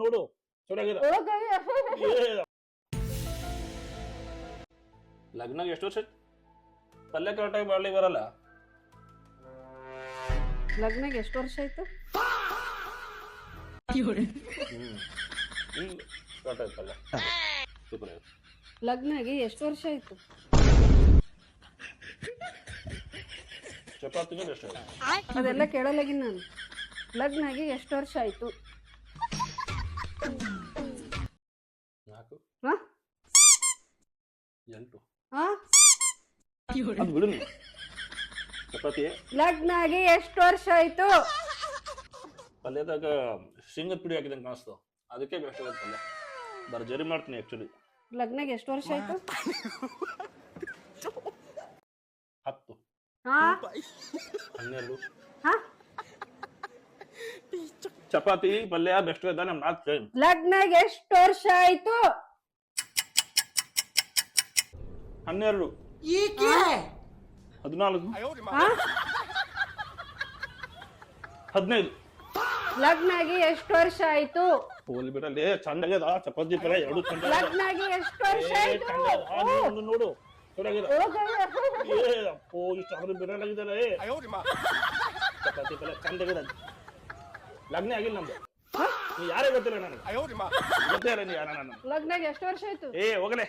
ನೋಡು ಚೆನ್ನಾಗಿದೆ. ಲಗ್ನ ಎಷ್ಟು ವರ್ಷ ಪಲ್ಯ ಕರೆಕ್ಟಾಗಿ ಮಾಡ್ಲಿಕ್ಕೆ ಬರಲ್ಲ. ಲಗ್ನಾಗ ಎಷ್ಟು ವರ್ಷ ಆಯ್ತು? ಕರೆಕ್ಟಾಗಿ ಪಲ್ಯ ಸೂಪರ್. ಲಗ್ನಾಗಿ ಎಷ್ಟು ವರ್ಷ ಆಯ್ತು? ಚಪಾತಿಗೆ ಎಷ್ಟು? ಅದೆಲ್ಲ ಕೇಳಲಾಗಿನ್ ನಾನು. ಲಗ್ನಾಗಿ ಎಷ್ಟು ವರ್ಷ ಆಯ್ತು? 4 ಹಾ 8 ಹಾ ಅದು ಬಿಡು. ಚಪಾತಿ ಲಗ್ನಾಗಿ ಎಷ್ಟು ವರ್ಷ ಆಯ್ತು? ಪಲ್ಯದಾಗ ಶೇಂಗದ ಪುಡಿ ಹಾಕಿದಂಗೆ ಕಾಣಿಸ್ತು, ಅದಕ್ಕೆ ಬೆಸ್ಟ್ ಆಗುತ್ತೆ ಪಲ್ಯ. ಭರ್ಜರಿ ಮಾಡ್ತೀನಿ ಆ್ಯಕ್ಚುಲಿ. ಲಗ್ನಾಗ ಎಷ್ಟು ವರ್ಷ ಆಯ್ತು? 10 ಹಾ 12 ಹಾ ಚಪಾತಿ ಪಲ್ಯ ಬೆಸ್ಟ್ ಇದೆ ನಮ್ಮ ಮಾತು. ಲಗ್ನಾಗ ಎಷ್ಟು ವರ್ಷ ಆಯ್ತು? 12 14 ಹಾ 15. ಲಗ್ನಾಗಿ ಎಷ್ಟು ವರ್ಷ ಆಯ್ತು? ಹೋಲಿ ಬಿಡಲ್ಲಿ ಚಂದಾಗ್ಯದ ಚಪಾತಿ ಪಲ್ಯ ಎರಡು ಚಂದ. ಲಗ್ನಾಗಿ ಎಷ್ಟು ವರ್ಷ ಆಯ್ತು? ನೋಡು ಚೆನ್ನಾಗಿದೆ. ಅಪ್ಪೋ ಇಷ್ಟು ಅವ್ರು ಬಿಡಲಾಗಿದ್ದಾರೆ. ಚಪಾತಿ ಪಲ್ಯ ಚಂದಾಗಿದೆ. ಲಗ್ನ ಆಗಿಲ್ಲ ನಮ್ದು. ನೀ ಯಾರೇ ಗೊತ್ತಿಲ್ಲ ನನಗೆ. ಗೊತ್ತೇ ಇಲ್ಲ ನೀ ಯಾರ. ನಾನು ಲಗ್ನಾಗ ಎಷ್ಟು ವರ್ಷ ಆಯ್ತು? ಹೋಗಲೇ